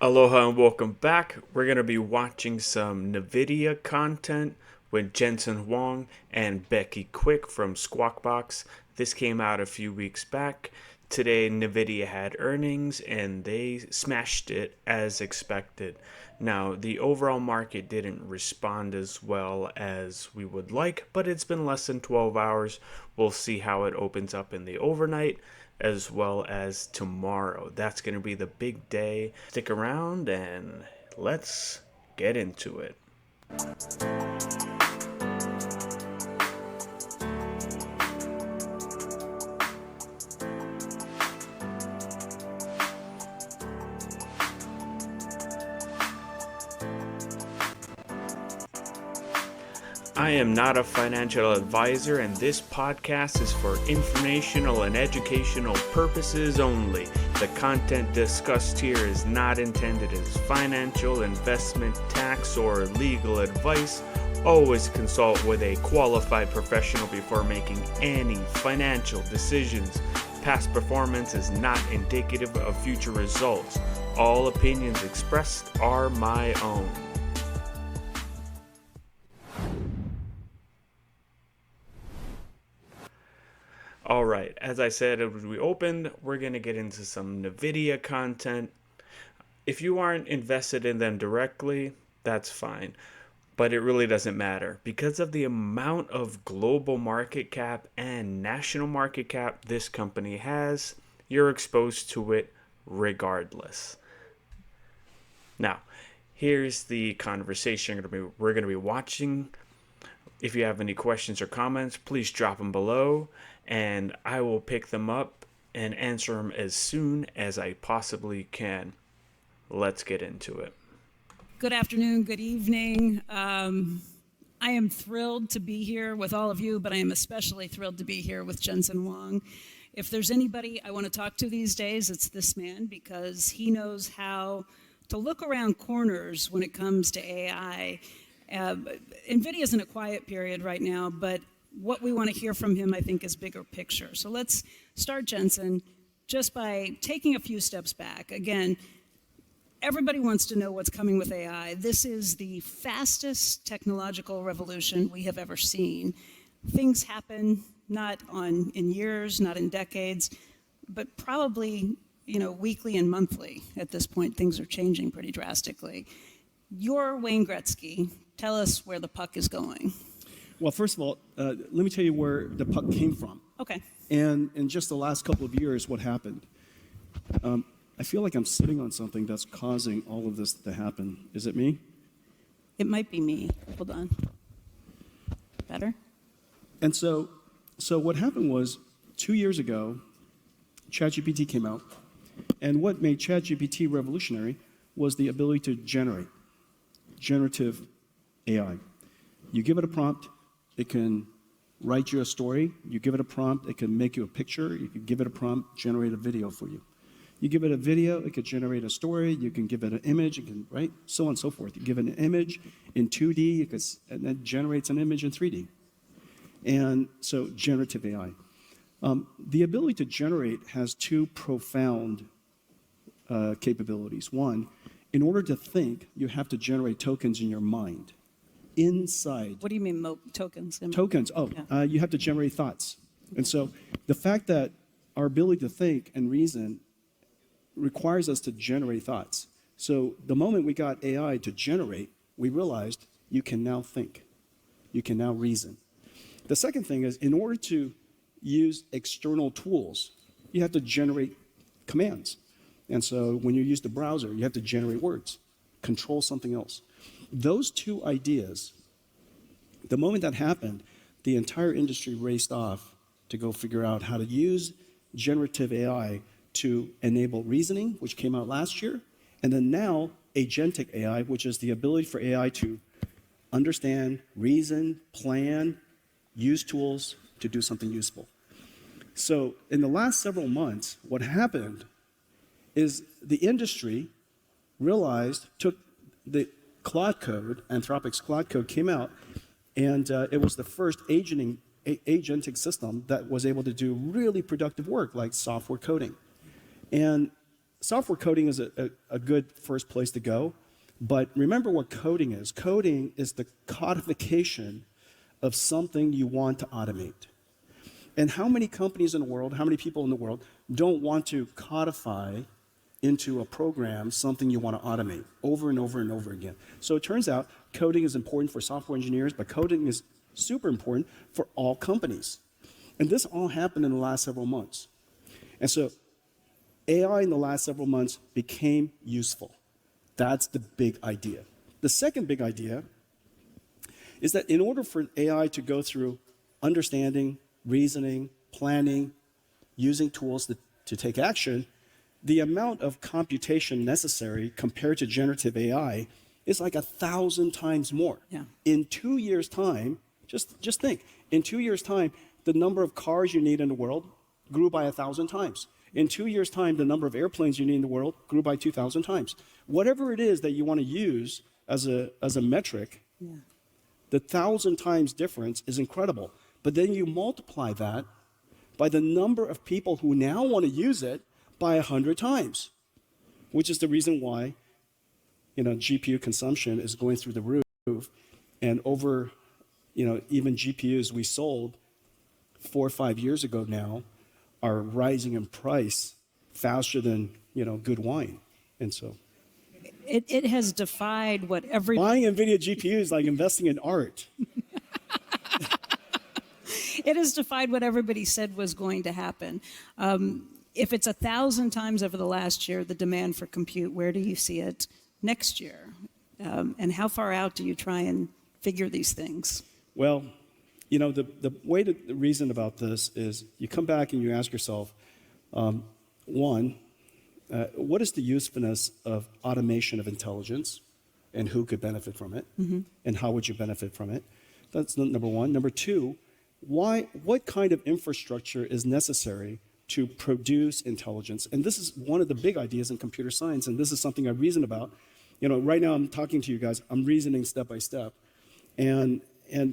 Aloha and welcome back. We're going to be watching some Nvidia content with Jensen Huang and Becky Quick from Squawkbox. This came out a few weeks back. Today, Nvidia had earnings and they smashed it as expected. Now, the overall market didn't respond as well as we would like, but it's been less than 12 hours. We'll see how it opens up in the overnight as well as tomorrow. That's going to be the big day. Stick around and let's get into it. I am not a financial advisor, and this podcast is for informational and educational purposes only. The content discussed here is not intended as financial, investment, tax, or legal advice. Always consult with a qualified professional before making any financial decisions. Past performance is not indicative of future results. All opinions expressed are my own. All right, as I said as we opened, we're going to get into some Nvidia content. If you aren't invested in them directly, that's fine. But it really doesn't matter. Because of the amount of global market cap and national market cap this company has, you're exposed to it regardless. Now, here's the conversation we're going to be watching. If you have any questions or comments, please drop them below, and I will pick them up and answer them as soon as I possibly can. Let's get into it. Good afternoon, good evening. I am thrilled to be here with all of you, but I am especially thrilled to be here with Jensen Huang. If there's anybody I want to talk to these days, it's this man, because he knows how to look around corners when it comes to AI. NVIDIA is in a quiet period right now, but what we want to hear from him, I think, is bigger picture. So let's start, Jensen, just by taking a few steps back. Again, everybody wants to know what's coming with AI. This is the fastest technological revolution we have ever seen. Things happen not in years, not in decades, but probably weekly and monthly. At this point, things are changing pretty drastically. You're Wayne Gretzky. Tell us where the puck is going. Well, first of all, let me tell you where the puck came from. Okay. And in just the last couple of years, what happened. I feel like I'm sitting on something that's causing all of this to happen. Is it me? It might be me. Hold on. Better? And so what happened was 2 years ago, ChatGPT came out. And what made ChatGPT revolutionary was the ability to generate generative AI. You give it a prompt, it can write you a story. You give it a prompt, it can make you a picture. You can give it a prompt, generate a video for you. You give it a video, it could generate a story. You can give it an image, it can, right? So on and so forth. You give it an image in 2D, and then generates an image in 3D. And so generative AI. The ability to generate has two profound capabilities. One, in order to think, you have to generate tokens in your mind. Inside. What do you mean tokens? Tokens, you have to generate thoughts. And so the fact that our ability to think and reason requires us to generate thoughts. So the moment we got AI to generate, we realized you can now think. You can now reason. The second thing is, in order to use external tools, you have to generate commands. And so when you use the browser, you have to generate words, control something else. Those two ideas, the moment that happened, the entire industry raced off to go figure out how to use generative AI to enable reasoning, which came out last year, and then now agentic AI, which is the ability for AI to understand, reason, plan, use tools to do something useful. So in the last several months, what happened is the industry took the Claude code, Anthropic's Claude code came out, and it was the first agentic system that was able to do really productive work like software coding. And software coding is a good first place to go, but remember what coding is. Coding is the codification of something you want to automate. And how many companies in the world, how many people in the world don't want to codify into a program something you want to automate over and over and over again? So it turns out coding is important for software engineers, but coding is super important for all companies. And this all happened in the last several months. And so AI in the last several months became useful. That's the big idea. The second big idea is that in order for AI to go through understanding, reasoning, planning, using tools to take action, the amount of computation necessary compared to generative AI is like 1,000 times more. Yeah. In 2 years' time, just think, in 2 years' time, the number of cars you need in the world grew by 1,000 times. In 2 years' time, the number of airplanes you need in the world grew by 2,000 times. Whatever it is that you want to use as a metric, the 1,000 times difference is incredible. But then you multiply that by the number of people who now want to use it by 100 times, which is the reason why, GPU consumption is going through the roof. And over, even GPUs we sold 4 or 5 years ago now are rising in price faster than, good wine. And so It has defied what every... buying NVIDIA GPU is like investing in art. It has defied what everybody said was going to happen. If it's 1,000 times over the last year, the demand for compute, where do you see it next year? And how far out do you try and figure these things? Well, the way to reason about this is you come back and you ask yourself, one, what is the usefulness of automation of intelligence and who could benefit from it? Mm-hmm. And how would you benefit from it? That's number one. Number two, what kind of infrastructure is necessary to produce intelligence? And this is one of the big ideas in computer science, and this is something I reason about. Right now I'm talking to you guys, I'm reasoning step by step. And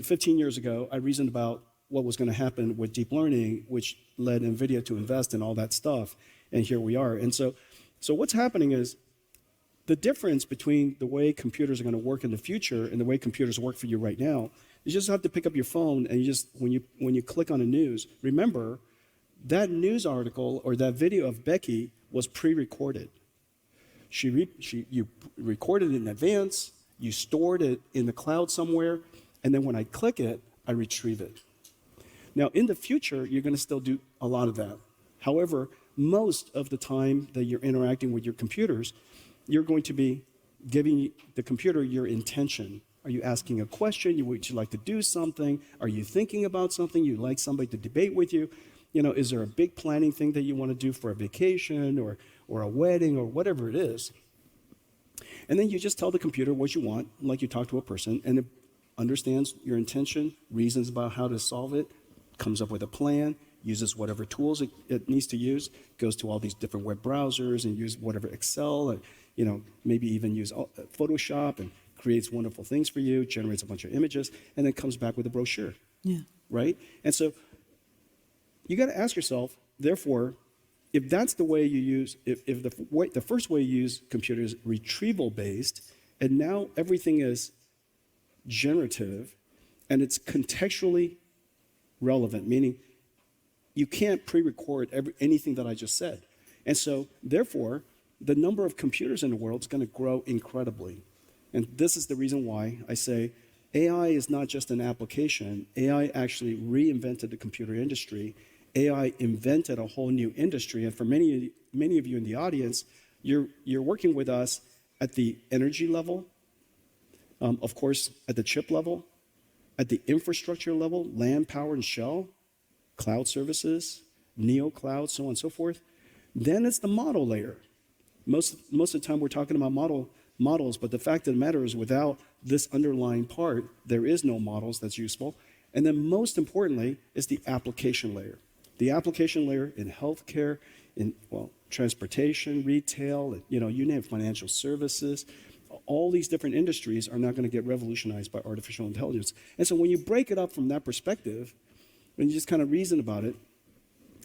15 years ago, I reasoned about what was going to happen with deep learning, which led Nvidia to invest in all that stuff. And here we are. And so what's happening is the difference between the way computers are going to work in the future and the way computers work for you right now, you just have to pick up your phone and when you click on the news, remember that news article or that video of Becky was pre-recorded. You recorded it in advance, you stored it in the cloud somewhere, and then when I click it, I retrieve it. Now, in the future, you're going to still do a lot of that. However, most of the time that you're interacting with your computers, you're going to be giving the computer your intention. Are you asking a question? Would you like to do something? Are you thinking about something? You'd like somebody to debate with you? Is there a big planning thing that you want to do for a vacation or a wedding or whatever it is? And then you just tell the computer what you want, like you talk to a person, and it understands your intention, reasons about how to solve it, comes up with a plan, uses whatever tools it needs to use, goes to all these different web browsers and use whatever Excel, and, maybe even use Photoshop and creates wonderful things for you, generates a bunch of images, and then comes back with a brochure. Yeah. Right? And so you got to ask yourself, therefore, if that's the way you use, if the first way you use computers retrieval-based, and now everything is generative, and it's contextually relevant, meaning you can't pre-record anything that I just said. And so, therefore, the number of computers in the world is going to grow incredibly. And this is the reason why I say AI is not just an application. AI actually reinvented the computer industry. AI invented a whole new industry. And for many of you in the audience, you're working with us at the energy level, of course, at the chip level, at the infrastructure level, land, power, and shell, cloud services, neo cloud, so on and so forth. Then it's the model layer. Most of the time we're talking about models, but the fact of the matter is without this underlying part, there is no models that's useful. And then most importantly is the application layer. The application layer in healthcare, in transportation, retail, you name it, financial services, all these different industries are not going to get revolutionized by artificial intelligence. And so when you break it up from that perspective, when you just kind of reason about it,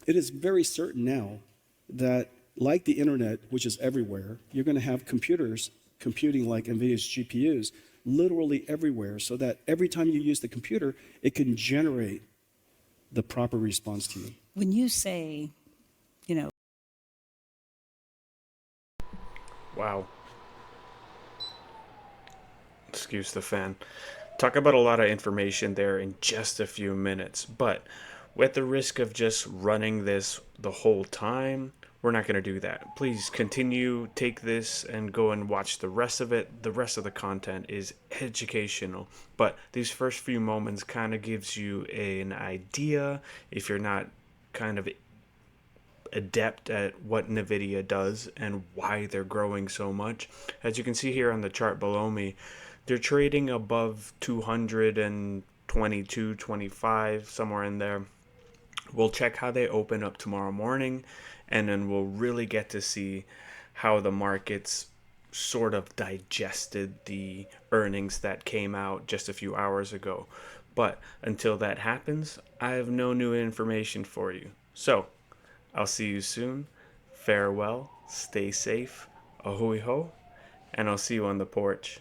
it is very certain now that like the internet, which is everywhere, you're going to have computers computing like NVIDIA's GPUs literally everywhere, so that every time you use the computer, it can generate the proper response to you. When you say, you know, Wow. Excuse the fan. Talk about a lot of information there in just a few minutes, but with the risk of just running this the whole time, we're not going to do that. Please continue, take this and go and watch the rest of it. The rest of the content is educational, but these first few moments kind of gives you an idea if you're not kind of adept at what Nvidia does and why they're growing so much. As you can see here on the chart below me, they're trading above 222, 25, somewhere in there. We'll check how they open up tomorrow morning, and then we'll really get to see how the markets sort of digested the earnings that came out just a few hours ago. But until that happens, I have no new information for you. So, I'll see you soon. Farewell, stay safe, ahoy ho, and I'll see you on the porch.